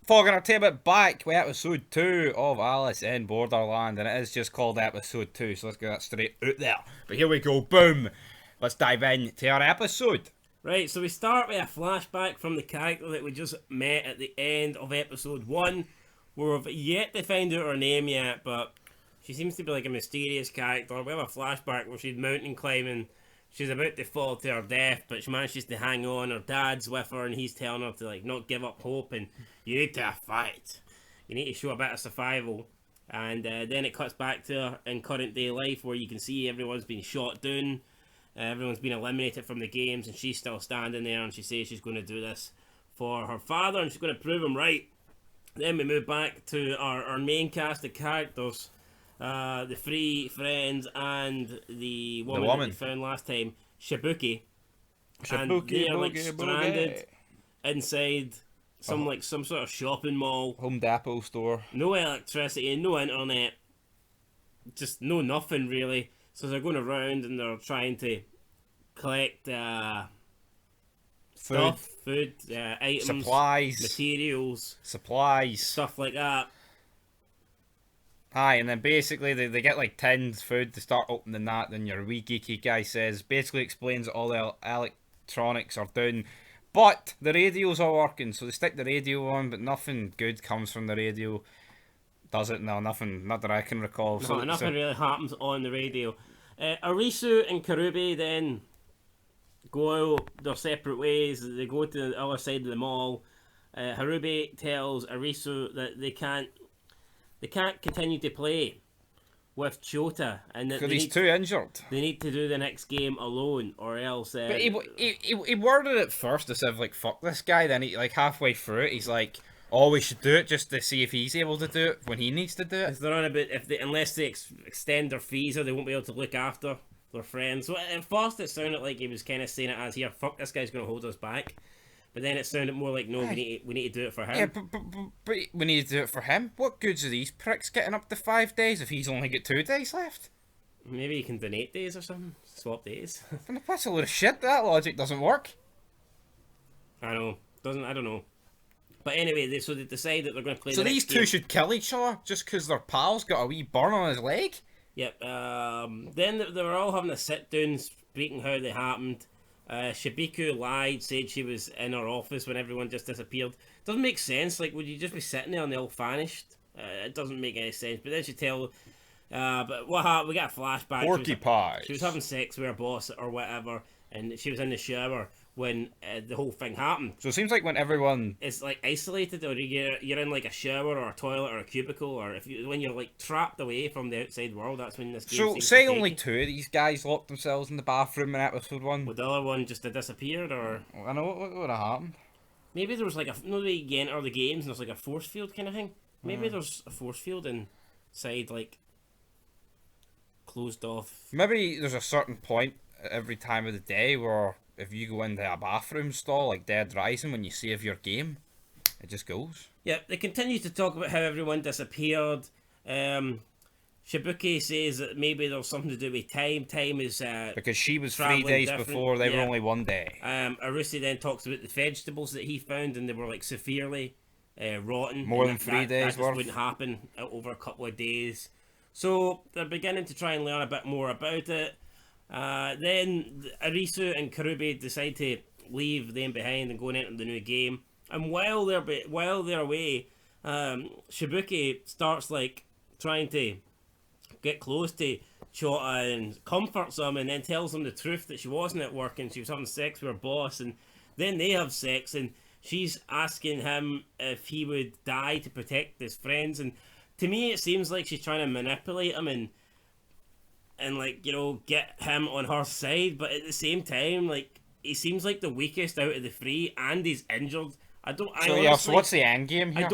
Fog Entertainment back with episode 2 of Alice in Borderland, and it is just called episode 2, so let's get that straight out there. But here we go, boom! Let's dive into our episode. Right, so we start with a flashback from the character that we just met at the end of episode 1, where we've yet to find out her name yet, but she seems to be like a mysterious character. We have a flashback where she's mountain climbing. She's about to fall to her death, but she manages to hang on. Her dad's with her, and he's telling her to like not give up hope, and you need to fight. You need to show a bit of survival. And then it cuts back to her in current day life, where you can see everyone's been shot down, everyone's been eliminated from the games, and she's still standing there, and she says she's going to do this for her father, and she's going to prove him right. Then we move back to our main cast of characters. The three friends and the woman that we found last time, Shibuki. And they're like stranded inside some sort of shopping mall. Home Depot store. No electricity, no internet. Just no nothing really. So they're going around and they're trying to collect food, items, supplies, materials, stuff like that. Aye, and then basically they get like tins food to start opening that. Then your wee geeky guy says, basically explains that all the electronics are down, but the radios are working. So they stick the radio on, but nothing good comes from the radio. Does it? No, nothing. Not that I can recall. No, nothing really happens on the radio. Arisu and Karube then go out their separate ways. They go to the other side of the mall. Karube tells Arisu that they can't continue to play with Chota, and that because he's too injured. They need to do the next game alone, or else. But he worded it first as if like fuck this guy. Then he like halfway through it, he's like, "Oh, we should do it just to see if he's able to do it when he needs to do it." They're on about unless they extend their visa, they won't be able to look after their friends. So at first it sounded like he was kind of saying it as, "Here, fuck this guy's going to hold us back." But then it sounded more like, no, we need to do it for him. Yeah, but we need to do it for him. What good's are these pricks getting up to 5 days if he's only got 2 days left? Maybe you can donate days or something. Swap days. That's a load of shit. That logic doesn't work. I know. I don't know. But anyway, they decide that they're going to play. So these two should kill each other just because their pal's got a wee burn on his leg? Yep. Then they were all having a sit down, speaking how they happened. Shibiku lied, said she was in her office when everyone just disappeared. Doesn't make sense. Like, would you just be sitting there and they all vanished? It doesn't make any sense. But then she tell, but what happened? We got a flashback. Porcupine. She was having sex with her boss or whatever, and she was in the shower when the whole thing happened. So it seems like when everyone is like isolated, or you're in like a shower or a toilet or a cubicle, or when you're like trapped away from the outside world, that's when this game. So say only 2 of these guys locked themselves in the bathroom in episode 1. Would the other one just have disappeared, or? I know what would have happened. Maybe there was like maybe you enter the games and there's like a force field kind of thing. Maybe there's a force field inside, like closed off. Maybe there's a certain point at every time of the day where if you go into a bathroom stall like Dead Rising, when you save your game, it just goes. Yeah, they continue to talk about how everyone disappeared. Shibuki says that maybe there's something to do with time. Time is because she was 3 days before, they were only 1 day. Arusi then talks about the vegetables that he found, and they were like severely rotten. More than 3 days that worth. That wouldn't happen over a couple of days. So they're beginning to try and learn a bit more about it. Then Arisu and Karube decide to leave them behind and go into the new game. And while they're away, Shibuki starts like trying to get close to Chota and comforts him, and then tells him the truth that she wasn't at work and she was having sex with her boss. And then they have sex, and she's asking him if he would die to protect his friends. And to me, it seems like she's trying to manipulate him and like, you know, get him on her side, but at the same time, like, he seems like the weakest out of the three, and he's injured. So what's the end game here?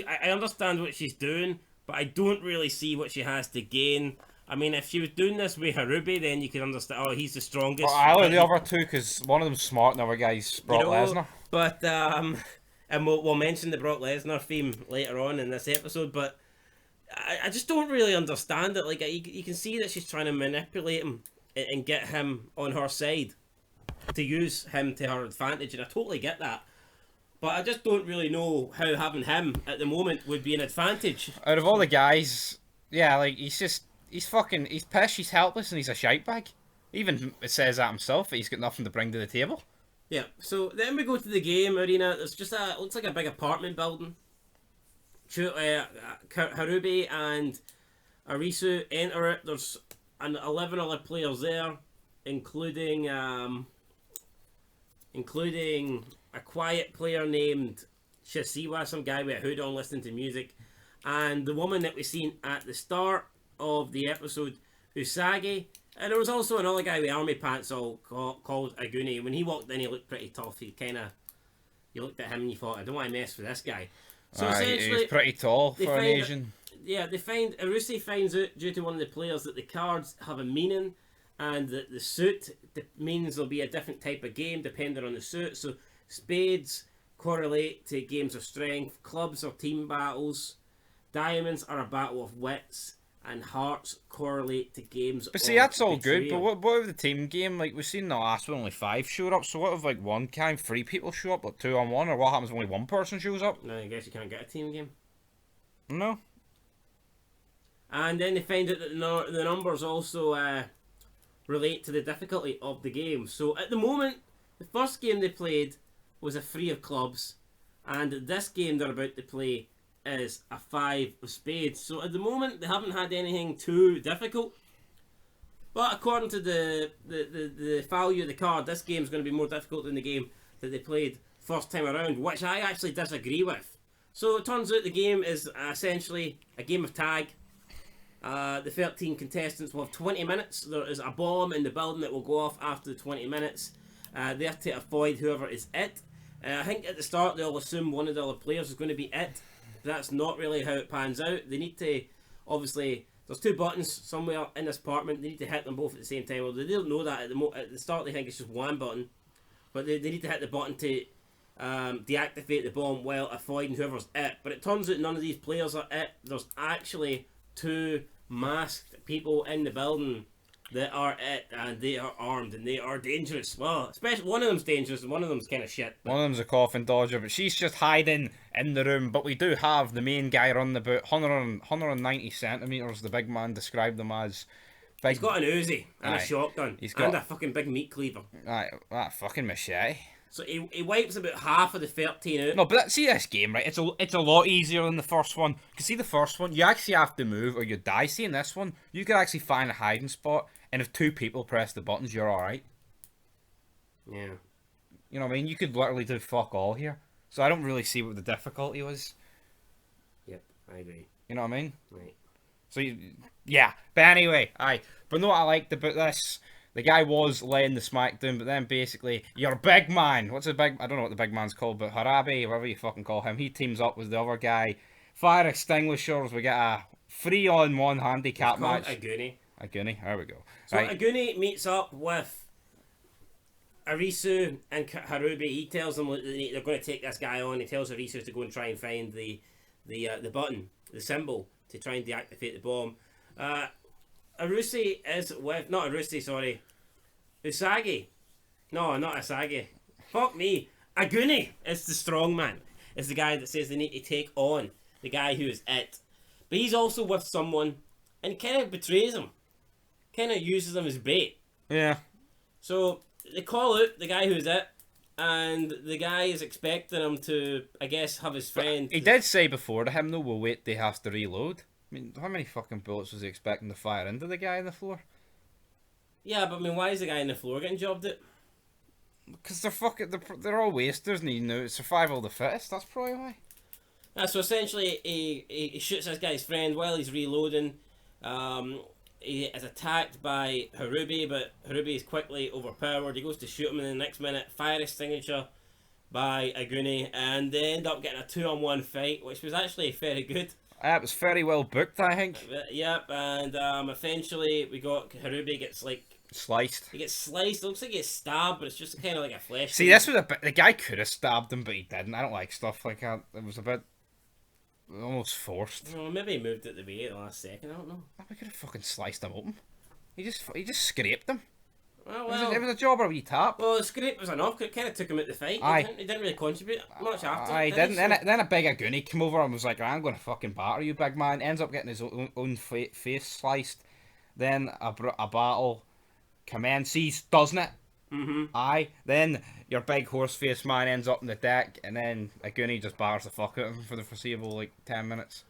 I understand what she's doing, but I don't really see what she has to gain. I mean, if she was doing this with Karube, then you could understand, oh, he's the strongest. Well, I like the other two, because one of them's smart and the other guy's Brock Lesnar. But, and we'll mention the Brock Lesnar theme later on in this episode, but I just don't really understand it. Like, you can see that she's trying to manipulate him and get him on her side to use him to her advantage, and I totally get that. But I just don't really know how having him at the moment would be an advantage. Out of all the guys, yeah, like he's pissed, he's helpless, and he's a shitebag. Even it says that himself, that he's got nothing to bring to the table. Yeah, so then we go to the game arena. There's just looks like a big apartment building. Karube and Arisu enter it. There's 11 other players there, including a quiet player named Shasiwa, some guy with a hood on listening to music, and the woman that we seen at the start of the episode, Usagi. And there was also another guy with army pants all called Aguni. When he walked in, he looked pretty tough. You looked at him and you thought, I don't want to mess with this guy. So essentially, he's pretty tall for an Asian. Arusi finds out due to one of the players that the cards have a meaning, and that the suit means there'll be a different type of game depending on the suit. So spades correlate to games of strength, clubs are team battles, diamonds are a battle of wits, and hearts correlate to games. But see, that's all good. But what of the team game? Like we've seen the last one, only 5 showed up. So what if like 3 people show up, like 2-on-1, or what happens when only 1 person shows up? No, I guess you can't get a team game. No. And then they find out that the numbers also relate to the difficulty of the game. So at the moment, the first game they played was a 3 of clubs, and this game they're about to play is a 5 of spades. So at the moment they haven't had anything too difficult, but according to the value of the card, this game is going to be more difficult than the game that they played first time around, which I actually disagree with. So it turns out the game is essentially a game of tag. The 13 contestants will have 20 minutes. There is a bomb in the building that will go off after the 20 minutes. They have to avoid whoever is it. I think at the start they'll assume one of the other players is going to be it. That's not really how it pans out. They need to, obviously, there's 2 buttons somewhere in this apartment. They need to hit them both at the same time. Well, they don't know that at the start. They think it's just 1 button, but they need to hit the button to deactivate the bomb while avoiding whoever's it. But it turns out none of these players are it. There's actually 2 masked people in the building that are it, and they are armed and they are dangerous. Well, especially one of them's dangerous and one of them's kind of shit. One of them's a coffin dodger, but she's just hiding in the room. But we do have the main guy running about 190 centimeters. The big man described them as. He's got an Uzi and a shotgun and a fucking big meat cleaver. That fucking machete. So he wipes about half of the 13 out. No, but see this game, right? It's a lot easier than the first one. Because see the first one, you actually have to move or you die. See in this one, you can actually find a hiding spot, and if 2 people press the buttons, you're alright. Yeah. You know what I mean? You could literally do fuck all here. So I don't really see what the difficulty was. Yep, I agree. You know what I mean? Right. So, yeah. But anyway, But no, what I liked about this, the guy was laying the smackdown, but then basically, your big man, I don't know what the big man's called, but Harabe, whatever you fucking call him, he teams up with the other guy. Fire extinguishers, we get a 3-on-1 handicap match. Aguni. There we go. So Aguni meets up with Arisu and Karube. He tells them that they're going to take this guy on. He tells Arisu to go and try and find the button, the symbol, to try and deactivate the bomb. Arusi is with... Not Arusi, sorry. Usagi. No, not Usagi. Fuck me. Aguni is the strong man. It's the guy that says they need to take on the guy who is it. But he's also with someone and kind of betrays him. Kind of uses him as bait. Yeah. So they call out the guy who's it, and the guy is expecting him to, I guess, have his friend... But he did say before to him, though, we'll wait till he has to reload. I mean, how many fucking bullets was he expecting to fire into the guy on the floor? Yeah, but I mean, why is the guy on the floor getting jobbed at? Because they're all wasters, and it's survival of the fittest. That's probably why. So essentially, he shoots this guy's friend while he's reloading. He is attacked by Karube, but Karube is quickly overpowered. He goes to shoot him in the next minute. Fire extinguisher by Aguni, and they end up getting a 2-on-1 fight, which was actually very good. It was very well booked, I think. Yep, and eventually we got Karube gets sliced. He gets sliced. It looks like he gets stabbed, but it's just kind of like a flesh. See, this was a bit. The guy could have stabbed him, but he didn't. I don't like stuff like that. It was a bit almost forced. Well, maybe he moved it the way at the last second. I don't know. We could have fucking sliced him open. He just scraped him. well. It was a job or a wee tap. Well, the scrape was enough. It kind of took him at the fight. Aye. He didn't really contribute much after. I did didn't. he? Then a big Aguni came over and was like, I'm going to fucking batter you, big man. Ends up getting his own face sliced. Then a battle commences, doesn't it? Mm-hmm. Aye. Then your big horse face man ends up on the deck, and then Aguni just batters the fuck out of him for the foreseeable, 10 minutes.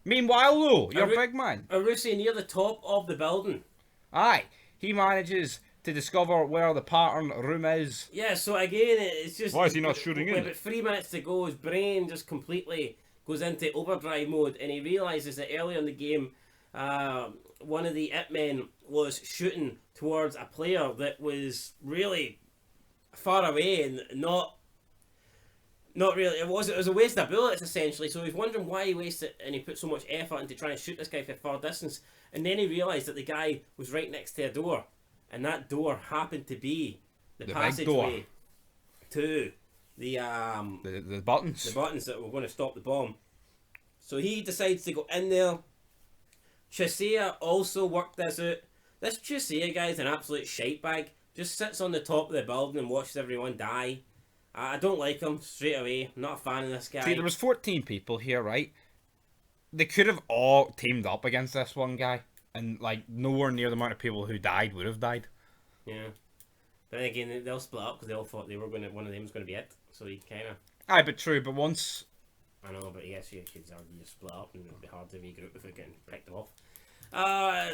Meanwhile, though, your big man. Arisu near the top of the building. Aye. He manages to discover where the pattern room is. Yeah, so again, it's just... Why is he not shooting in? With about 3 minutes to go, his brain just completely goes into overdrive mode, and he realises that earlier in the game, one of the It Men was shooting towards a player that was really far away and not really. It was a waste of bullets essentially. So he's wondering why he wasted and he put so much effort into trying to shoot this guy from far distance. And then he realised that the guy was right next to a door, and that door happened to be the passageway to the buttons. The buttons that were going to stop the bomb. So he decides to go in there. Chota also worked this out. This Chota guy is an absolute shite bag. Just sits on the top of the building and watches everyone die. I don't like him straight away. I'm not a fan of this guy. See, there was 14 people here, right? They could have all teamed up against this one guy, and nowhere near the amount of people who died would have died. Yeah, but then again, they'll split up because they all thought they were one of them was going to be it. So he kind of. Aye, but true. But once. I know, but yes, you could argue just split up and it'd be hard to regroup without getting picked off.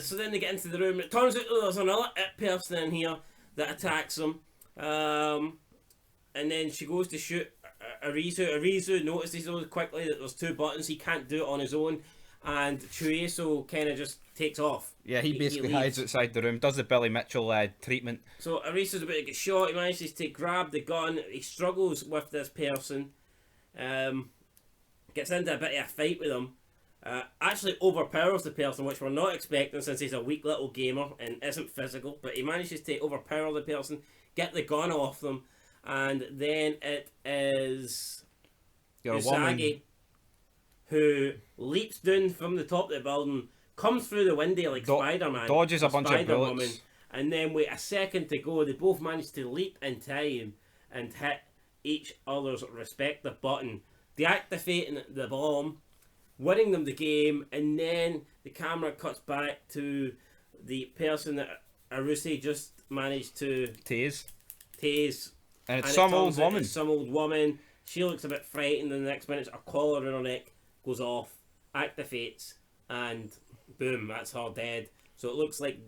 So then they get into the room. It turns out there's another It person in here that attacks them. And then she goes to shoot Arisu. Arisu notices quickly that there's two buttons. He can't do it on his own. And Chueso kind of just takes off. Yeah, he basically hides outside the room, does the Billy Mitchell treatment. So Arisu's about to get shot. He manages to grab the gun. He struggles with this person. Gets into a bit of a fight with him. Actually overpowers the person, which we're not expecting since he's a weak little gamer and isn't physical. But he manages to overpower the person, get the gun off them, and then it is Usagi who leaps down from the top of the building, comes through the window like Spider-Man, dodges a bunch of bullets, and then with a second to go, they both manage to leap in time and hit each other's respective button, deactivating the bomb, winning them the game, and then the camera cuts back to the person that Arisu just managed to tase. And it's some old woman. It's some old woman. She looks a bit frightened, and the next minute a collar around her neck goes off, activates, and boom, that's her dead. So it looks like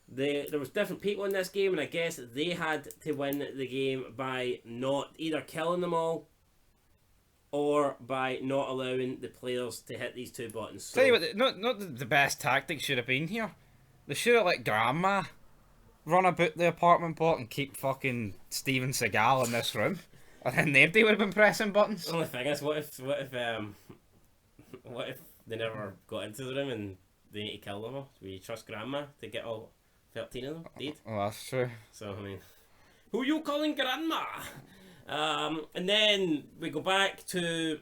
there was different people in this game, and I guess they had to win the game by not either killing them all or by not allowing the players to hit these two buttons. So, tell you what, not the best tactic should have been here. They should have let Grandma run about the apartment block and keep fucking Steven Seagal in this room, and then nobody would have been pressing buttons. The only thing is, what if they never got into the room and they need to kill them all? Will you trust Grandma to get all 13 of them dead? Oh, that's true. So I mean, who you calling Grandma? And then we go back to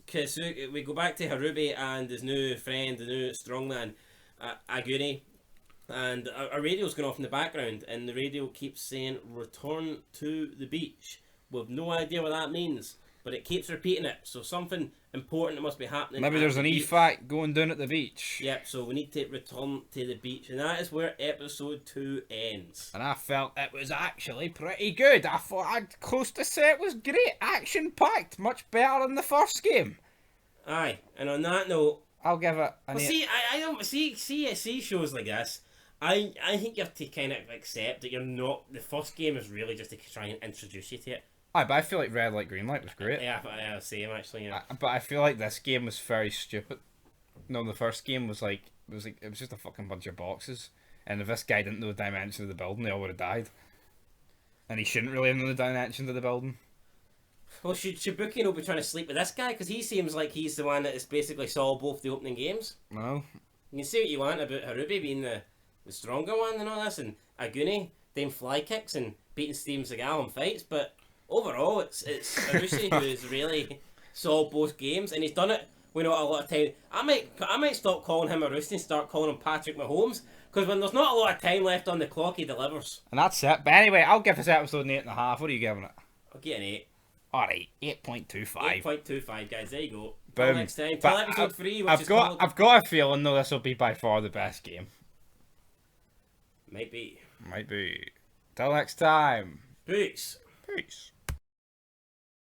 Keisuke. We go back to Karube and his new friend, the new strongman, Aguni. And a radio's going off in the background, and the radio keeps saying "return to the beach." We have no idea what that means, but it keeps repeating it. So something important must be happening. Maybe there's an EFAC going down at the beach. Yep. So we need to return to the beach, and that is where episode 2 ends. And I felt it was actually pretty good. I thought I'd close to say it was great, action packed, much better than the first game. Aye, and on that note, I'll give it. I don't see shows like this. I think you have to kind of accept that you're not. The first game is really just to try and introduce you to it. Aye, but I feel like Red Light, Green Light was great. Yeah, same actually. Yeah. But I feel like this game was very stupid. No, the first game was it was just a fucking bunch of boxes, and if this guy didn't know the dimension of the building, they all would have died. And he shouldn't really have known the dimensions of the building. Well, should Shibuki not be trying to sleep with this guy? Because he seems like he's the one that has basically saw both the opening games. No. You can see what you want about Karube being the stronger one and all this, and Aguni doing fly kicks and beating Steven Seagal in fights, but overall it's Arisu who's really saw both games, and he's done it with not a lot of time. I might stop calling him Arisu and start calling him Patrick Mahomes, Because when there's not a lot of time left on the clock, he delivers. And that's it. But anyway, I'll give this episode an 8.5. What are you giving it? I'll get an 8. Alright, 8.25. 8.25, guys. There you go. Boom. Till next time. Till episode 3, which is called... I've got a feeling though this will be by far the best game. Might be. Might be. Till next time. Peace. Peace.